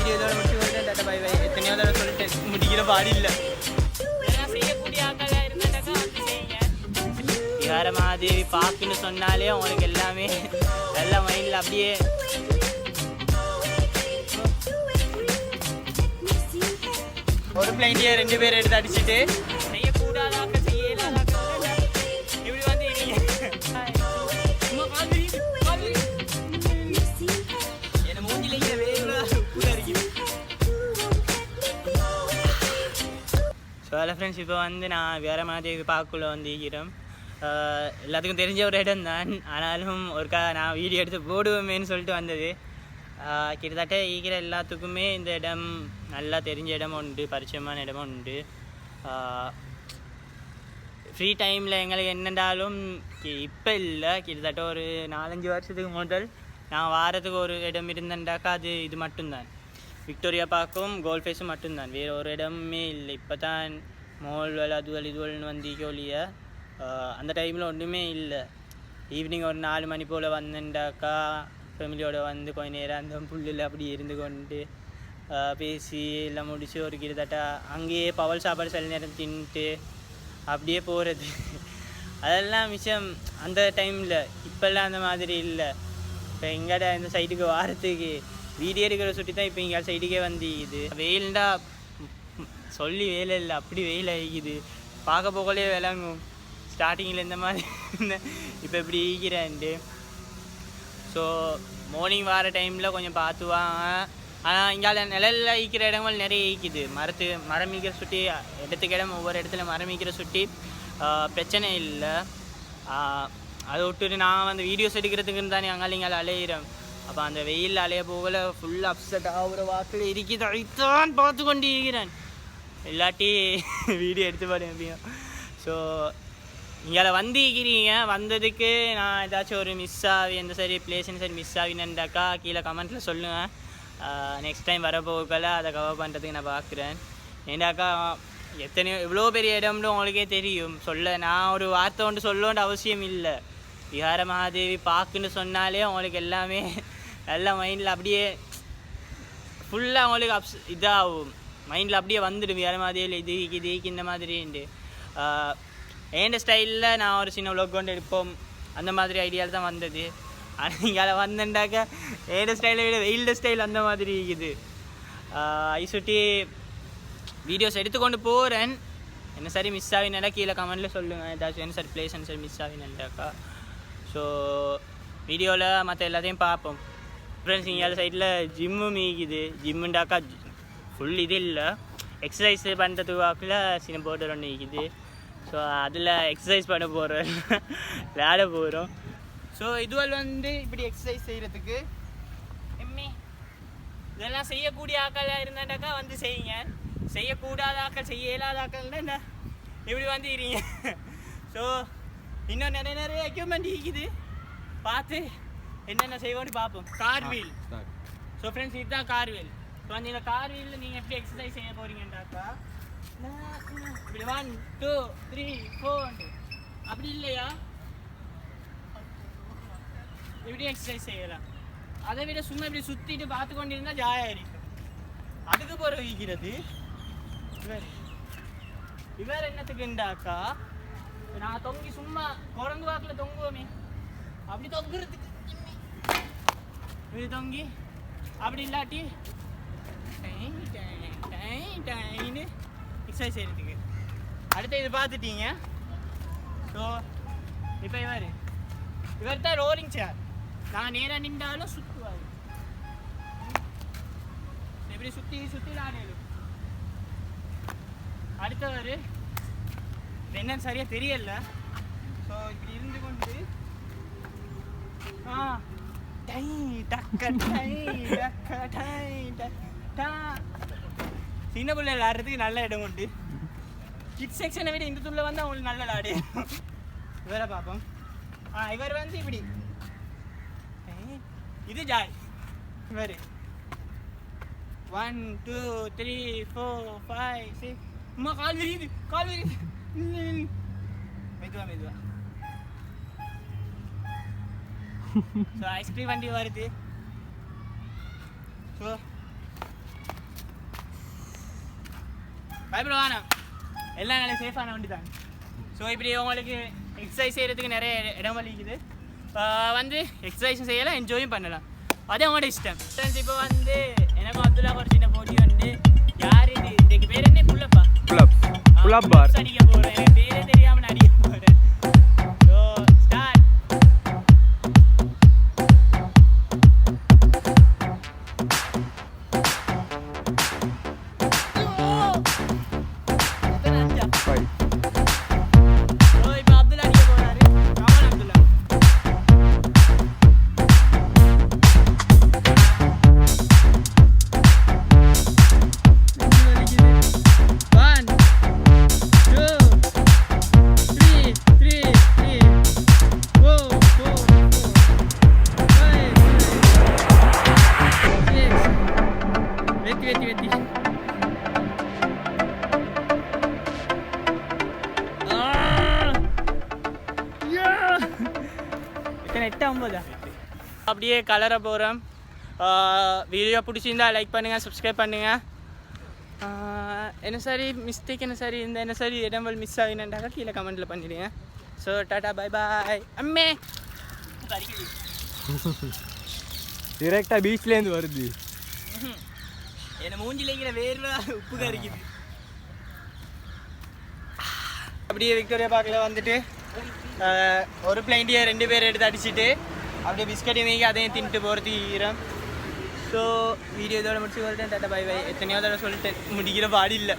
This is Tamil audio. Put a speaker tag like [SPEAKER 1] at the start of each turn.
[SPEAKER 1] வீடியோ இதோட முடிச்சு கொடுத்தேன். Tata bye bye. எத்தனையோ தடவை சொல்லிட்டேன், முடிக்கிற பாடி இல்லை. செய்யக்கூடிய ஆட்களாக இருந்தாக்கா வந்து செய்யுங்க. விகார மாதேவி பார்க்குன்னு சொன்னாலே உங்களுக்கு எல்லாமே நல்ல மைண்டில் அப்படியே ஒரு பிளைண்டியை 2 பேர் எடுத்து அடிச்சுட்டு செய்யக்கூடாதாக்க செய்யலாதாக்க இப்படி வந்து என்ன மூஞ்சில கூட இருக்கு. ஸோ ஹலோ ஃப்ரெண்ட்ஸ், இப்போ வந்து நான் வேற மாதிரி பார்க்குள்ள வந்து இருக்கிறோம். எல்லாத்துக்கும் தெரிஞ்ச ஒரு இடம் தான், ஆனாலும் ஒருக்கா நான் வீடியோ எடுத்து போடுவேன்னு சொல்லிட்டு வந்தது. கிட்டத்தட்ட ஈக்கிற எல்லாத்துக்குமே இந்த இடம் நல்லா தெரிஞ்ச இடம் உண்டு, பரிச்சயமான இடமும் உண்டு. ஃப்ரீ டைமில் எங்களுக்கு என்னென்றாலும் இப்போ இல்லை, கிட்டத்தட்ட ஒரு 4-5 வருஷத்துக்கு முதல் நான் வாரத்துக்கு ஒரு இடம் இருந்தேன்டாக்கா அது இது மட்டும்தான். விக்டோரியா பார்க்கும் கோல்ட் ஃபேஸும் மட்டும்தான், வேறு ஒரு இடமே இல்லை. இப்போ தான் மோல்வெல் அதுவல் இதுவல்னு வந்திக்கோலிய. அந்த டைமில் ஒன்றுமே இல்லை. ஈவினிங் ஒரு 4 மணி போல் வந்தேன்டாக்கா ஃபேமிலியோடு வந்து கொஞ்ச நேரம் அந்த புல்லில் அப்படி இருந்து கொண்டு பேசி எல்லாம் முடித்து ஒரு கிட்டத்தட்ட அங்கேயே பவல் சாப்பாடு சில நேரம் தின்ட்டு அப்படியே போகிறது. அதெல்லாம் விஷயம் அந்த டைமில். இப்போல்லாம் அந்த மாதிரி இல்லை. இப்போ எங்கடா இந்த சைட்டுக்கு வாரத்துக்கு வீடியோ எடுக்கிற சுட்டி தான் இப்போ இங்கே சைட்டுக்கே வந்து இது வெயில்டா சொல்லி வேலை இல்லை, அப்படி வெயில் ஆகிக்குது. பார்க்க போகலே விளங்கும் ஸ்டார்டிங்கில் இந்த மாதிரி இப்போ இப்படி ஈக்கிறேன்ட்டு. ஸோ மார்னிங் வர டைமில் கொஞ்சம் பார்த்துவாங்க. ஆனால் இங்கே நிழலில் ஈக்கிற இடங்கள் நிறைய ஈக்குது. மரம் ஈக்கிற சுட்டி இடத்துக்கு இடம் ஒவ்வொரு இடத்துல மரம் ஈக்கிற சுட்டி பிரச்சனை இல்லை. அதை விட்டுட்டு நான் வந்து வீடியோஸ் எடுக்கிறதுக்குன்னு தானே இங்கே அலையிறேன். அப்போ அந்த வெயில் அலைய போகல ஃபுல் அப்செட் ஆகிற வாக்கில் இருக்குது. அதைத்தான் பார்த்து கொண்டு இருக்கிறேன், இல்லாட்டி வீடியோ எடுத்து பாருங்க. ஸோ இங்கே வந்திருக்கிறீங்க, வந்ததுக்கு நான் ஏதாச்சும் ஒரு மிஸ் ஆகி எந்த சரி பிளேஸ்ன்னு சரி மிஸ் ஆகினேன்டாக்கா கீழே கமெண்ட்டில் சொல்லுங்கள். நெக்ஸ்ட் டைம் வரப்போகல அதை கவர் பண்ணுறதுக்கு நான் பார்க்குறேன். ஏண்டாக்கா எத்தனையோ இவ்வளோ பெரிய இடம்னு உங்களுக்கே தெரியும். நான் ஒரு வார்த்தை ஒன்று சொல்லணுன்ற அவசியம் இல்லை. விகார மகாதேவி பார்க்குன்னு சொன்னாலே உங்களுக்கு எல்லாமே நல்ல மைண்டில் அப்படியே ஃபுல்லாக உங்களுக்கு இதாகும். மைண்டில் அப்படியே வந்துடும் விகார மகாதேவியில் இது இந்த மாதிரின்ட்டு. என் ஸ்டைலில் நான் ஒரு சின்ன விளாக் கொண்டு எடுப்போம் அந்த மாதிரி ஐடியாவில் தான் வந்தது. ஆனால் இங்கே வந்தேன்டாக்க என் ஸ்டைலை விட வெயில்டு ஸ்டைல் அந்த மாதிரி இருக்குது. ஐசுட்டி வீடியோஸ் எடுத்துக்கொண்டு போகிறேன். என்ன சரி மிஸ் ஆகினாக்கா கீழே கமெண்ட்டில் சொல்லுங்கள். ஏதாச்சும் என்ன சரி பிளேஸ் என்ன சரி மிஸ் ஆகினாக்கா. ஸோ வீடியோவில் மற்ற எல்லாத்தையும் பார்ப்போம். ஃப்ரெண்ட்ஸ் இங்கே சைடில் ஜிம்மும் மீக்குது. ஜிம்முண்டாக்கா ஃபுல் இது இல்லை, எக்ஸசைஸ் பண்ணுறதுக்கு வாக்கில் சின்ன போர்டர் ஒன்று இருக்குது. ஸோ அதில் எக்ஸசைஸ் பண்ண போகிறோம், விளையாட போகிறோம். ஸோ இதுவரை வந்து இப்படி எக்ஸசைஸ் செய்கிறதுக்கு இதெல்லாம் செய்யக்கூடிய ஆக்கள் இருந்தாண்டாக்கா வந்து செய்யுங்க. செய்யக்கூடாத ஆக்கள் செய்ய இயலாத ஆக்கள்னா என்ன இப்படி வந்து இருங்க. ஸோ இன்னும் நிறைய எக்யூப்மெண்ட் இருக்குது, பார்த்து என்னென்ன செய்வோன்னு பார்ப்போம். Car wheel. ஸோ ஃப்ரெண்ட்ஸ் இதுதான் கார் வீல். ஸோ அந்த கார் வீலில் நீங்கள் எப்படி எக்ஸசைஸ் செய்ய போகிறீங்கன்றாக்கா இப்படி 1 2 3 4 அப்படி இல்லையா இப்படி எக்ஸசைஸ் செய்யலாம். அதை விட சும்மா இப்படி சுற்றிட்டு பார்த்து கொண்டு இருந்தால் ஜாயாக இருக்கும். அதுக்கு போகிற வைக்கிறது இவர் என்னத்துக்குண்டாக்கா நான் தொங்கி சும்மா குரங்கு வாக்கில் தொங்குவோமே அப்படி தொங்குறதுக்கு இப்படி தொங்கி அப்படி இல்லாட்டி எக்ஸசைஸ் செய்கிறதுக்கு. அடுத்த இது பார்த்துட்டீங்க. ஸோ இப்போ இவர் தான் ரோலிங் சேர். நான் நேராக நின்றாலும் சுற்றுவார், இப்படி சுற்றி விளையாடலும். அடுத்தவர் என்னன்னு சரியாக தெரியல. ஸோ இப்படி இருந்து கொண்டு சின்ன பிள்ளை விளையாடுறதுக்கு நல்ல இடம் உண்டு. கிட்ஸ் செக்ஷனை விட இந்த துள்ள வந்து அவங்களுக்கு நல்ல விளையாடு. இவரை பார்ப்போம். இவர் வந்து இப்படி இது ஜாய். இவர் 1 2 3 4 5 6 அம்மா கால் விரியுது மெதுவா. ஸோ ஐஸ்கிரீம் வண்டி வருது. ஸோ பயப்பட வேணாம், எல்லாம் நல்லா சேஃபான வண்டி தான். ஸோ இப்படி உங்களுக்கு எக்ஸசைஸ் செய்கிறதுக்கு நிறைய இடம் வலிக்குது. வந்து எக்ஸசைஸும் செய்யலாம், என்ஜாயும் பண்ணலாம், அது அவங்களோட இஷ்டம். இப்போ வந்து எனக்கு அப்துல்லா ஒரு சின்ன போட்டி வந்து யார் இது இதுக்கு பேர் என்ன புல்லப்பா புல்லப் பார் அடிக்க போகிறேன், எனக்கு பேரே தெரியாமல் நான் அடிக்க போகிறேன். So start. அப்படியே கலரை போகிறோம். வீடியோ பிடிச்சிருந்தா லைக் பண்ணுங்கள், சப்ஸ்கிரைப் பண்ணுங்கள். என்ன சரி மிஸ்டேக் என்ன சரி இந்த என்ன சரி இடங்கள் மிஸ் ஆகினாக்கா கீழே கமெண்ட்டில் பண்ணிடுங்க. So tata bye bye. அம்மே
[SPEAKER 2] டிரெக்டாக பீச்லேருந்து வருது.
[SPEAKER 1] என்னை மூஞ்சில் இருக்கிற வேர்வை உப்பு கறிக்குது. அப்படியே விக்டோரியா பார்க்கில் வந்துட்டு ஒரு பிளைண்டியை 2 பேர் எடுத்து அடிச்சுட்டு அப்படியே பிஸ்கட்டையும் மீக்கி அதையும் தின்ட்டு போகிறதுக்கு ஈரம். ஸோ வீடியோ இதோட முடிச்சு வரட்டேன். Tata bye bye. எத்தனையோ தடவை சொல்லிட்டு முடிக்கிற பாடி இல்லை.